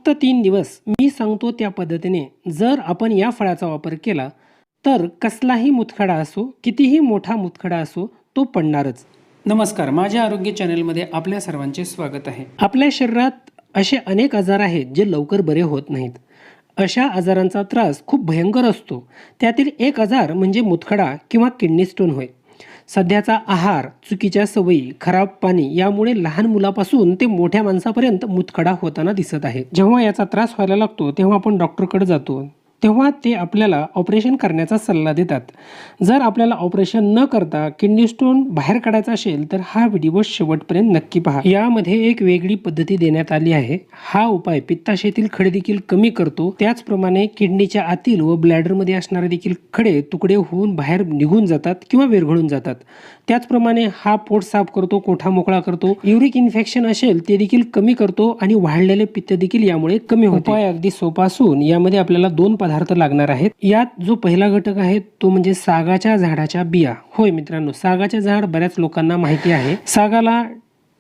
फक्त 3 दिवस मी सांगतो त्या पद्धतीने जर आपण या फळाचा वापर केला तर कसलाही मुतखडा असो, कितीही मोठा मुतखडा असो, तो पडणारच. नमस्कार, माझ्या आरोग्य चॅनलमध्ये आपल्या सर्वांचे स्वागत आहे. आपल्या शरीरात असे अनेक आजार आहेत जे लवकर बरे होत नाहीत. अशा आजारांचा त्रास खूप भयंकर असतो. त्यातील एक आजार म्हणजे मुतखडा किंवा किडनी स्टोन होय. सध्याचा आहार, चुकीच्या सवयी, खराब पाणी यामुळे लहान मुलापासून ते मोठ्या माणसापर्यंत मुतखडा होताना दिसत आहे. जेव्हा याचा त्रास व्हायला लागतो तेव्हा आपण डॉक्टरकडे जातो, तेव्हा ते आपल्याला ऑपरेशन करण्याचा सल्ला देतात. जर आपल्याला ऑपरेशन न करता किडनी स्टोन बाहेर काढायचा असेल तर हा व्हिडिओ शेवटपर्यंत नक्की पहा. यामध्ये एक वेगळी पद्धती देण्यात आली आहे. हा उपाय पित्ताशयातील खडे देखील कमी करतो. त्याचप्रमाणे किडनीच्या आतील व ब्लॅडरमध्ये असणारे देखील खडे तुकडे होऊन बाहेर निघून जातात किंवा विरघळून जातात. त्याचप्रमाणे हा पोट साफ करतो, कोठा मोकळा करतो. युरिक इन्फेक्शन असेल ते देखील कमी करतो आणि वाढलेले पित्त देखील यामुळे कमी होते. उपाय अगदी सोपा असून यामध्ये आपल्याला 2 पदार्थ लागणार आहेत. यात जो पहिला घटक आहे तो म्हणजे सागाच्या झाडाच्या बिया. होय मित्रांनो, सागाचे झाड बऱ्याच लोकांना माहिती आहे. सागाला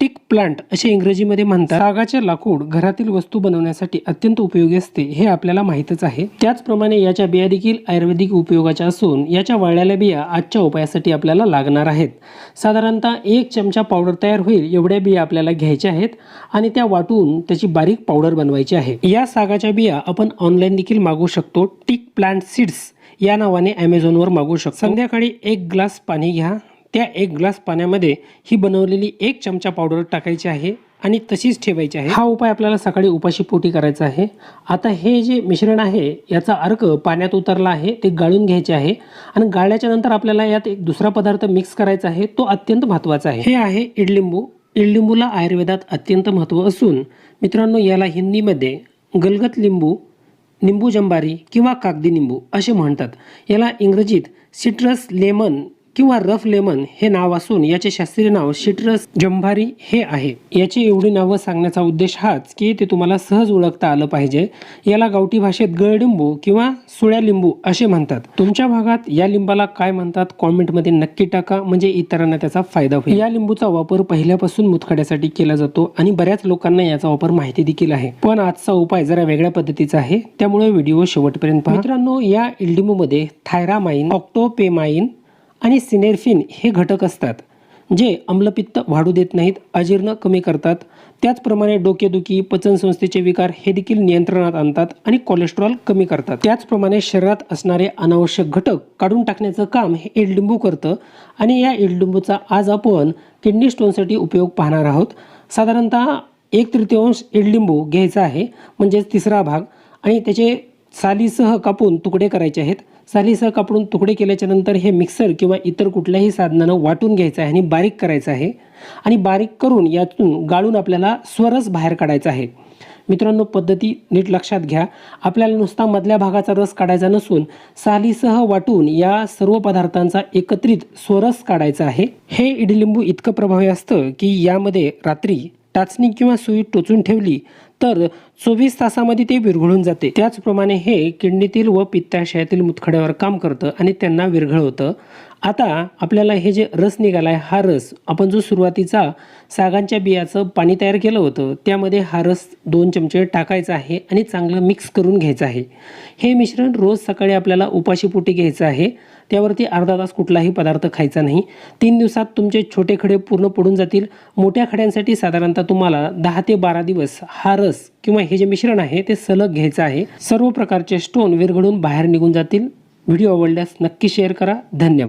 टिक प्लांट असे इंग्रजीमध्ये म्हणतात. सागाचे लाकूड घरातील वस्तू बनवण्यासाठी अत्यंत उपयोगी असते, हे आपल्याला माहीतच आहे. त्याचप्रमाणे याच्या बिया देखील आयुर्वेदिक उपयोगाच्या असून याच्या वाळलेल्या बिया आजच्या उपायासाठी आपल्याला लागणार आहेत. साधारणतः 1 चमचा पावडर तयार होईल एवढ्या बिया आपल्याला घ्यायच्या आहेत आणि त्या वाटून त्याची बारीक पावडर बनवायची आहे. या सागाच्या बिया आपण ऑनलाईन देखील मागवू शकतो. टिक प्लांट सीड्स या नावाने ॲमेझॉनवर मागवू शकतो. संध्याकाळी 1 ग्लास पाणी घ्या. त्या 1 ग्लास पाण्यामध्ये ही बनवलेली 1 चमचा पावडर टाकायची आहे आणि तशीच ठेवायची आहे. हा उपाय आपल्याला सकाळी उपाशी पोटी करायचा आहे. आता हे जे मिश्रण आहे याचा अर्क पाण्यात उतरला आहे, ते गाळून घ्यायचे आहे आणि गाळल्याच्या नंतर आपल्याला यात एक दुसरा पदार्थ मिक्स करायचा आहे. तो अत्यंत महत्त्वाचा आहे. हे आहे इडलिंबू. इडलिंबूला आयुर्वेदात अत्यंत महत्त्व असून मित्रांनो याला हिंदीमध्ये गलगत लिंबू, निंबू जंबारी किंवा कागदी निंबू असे म्हणतात. याला इंग्रजीत सिट्रस लेमन किंवा रफ लेमन हे नाव असून याचे शास्त्रीय नाव सिट्रस जंभारी हे आहे. याची एवढी नावं सांगण्याचा उद्देश हाच की ते तुम्हाला सहज ओळखता आलं पाहिजे. याला गावठी भाषेत गळलिंबू किंवा सुळ्या लिंबू असे म्हणतात. तुमच्या भागात या लिंबाला काय म्हणतात कॉमेंटमध्ये नक्की टाका, म्हणजे इतरांना त्याचा फायदा होईल. या लिंबूचा वापर पहिल्यापासून मुतखड्यासाठी केला जातो आणि बऱ्याच लोकांना याचा वापर माहिती देखील आहे. पण आजचा उपाय जरा वेगळ्या पद्धतीचा आहे, त्यामुळे व्हिडिओ शेवटपर्यंत पहा. मित्रांनो, या इडलिंबूमध्ये थायरामाइन, ऑक्टोपेमाइन आणि सिनेरफिन हे घटक असतात जे अम्लपित्त वाढू देत नाहीत, अजीर्ण कमी करतात. त्याचप्रमाणे डोकेदुखी, पचनसंस्थेचे विकार हे देखील नियंत्रणात आणतात आणि कोलेस्ट्रॉल कमी करतात. त्याचप्रमाणे शरीरात असणारे अनावश्यक घटक काढून टाकण्याचं काम हे इडलिंबू करतं आणि या इडलिंबूचा आज आपण किडनी स्टोनसाठी उपयोग पाहणार आहोत. साधारणतः 1/3 इडलिंबू घ्यायचा आहे, म्हणजेच 3रा भाग, आणि त्याचे सालीसह कापून तुकडे करायचे आहेत. सालीसह कापून तुकडे केल्याच्या नंतर हे मिक्सर किंवा इतर कुठल्याही साधनानं वाटून घ्यायचं आहे आणि बारीक करायचं आहे. आणि बारीक करून यातून गाळून आपल्याला स्वरस बाहेर काढायचा आहे. मित्रांनो, पद्धती नीट लक्षात घ्या. आपल्याला नुसता मधल्या भागाचा रस काढायचा नसून सालीसह वाटून या सर्व पदार्थांचा एकत्रित स्वरस काढायचा आहे. हे इडलिंबू इतकं प्रभावी असतं की यामध्ये रात्री टाचणी किंवा सुई टोचून ठेवली तर 24 तासामध्ये ते विरघळून जाते. त्याचप्रमाणे हे किडनीतील व पित्ताशयातील मुतखड्यावर काम करतं आणि त्यांना विरघळवतं. आता आपल्याला हे जे रस निघाला आहे, हा रस आपण जो सुरुवातीचा सागांच्या बियाचं पाणी तयार केलं होतं त्यामध्ये हा रस 2 चमचे टाकायचा आहे आणि चांगलं मिक्स करून घ्यायचं आहे. हे मिश्रण रोज सकाळी आपल्याला उपाशीपोटी घ्यायचं आहे. त्यावरती अर्धा तास कुठलाही पदार्थ खायचा नाही. 3 दिवसात तुमचे छोटे खडे पूर्ण पडून जातील. मोठ्या खड्यांसाठी साधारणतः तुम्हाला 10 ते 12 दिवस हा रस किंवा हे जे मिश्रण आहे ते सलग घ्यायचं आहे. सर्व प्रकारचे स्टोन विरघळून बाहेर निघून जातील. व्हिडिओ आवडल्यास नक्की शेअर करा. धन्यवाद.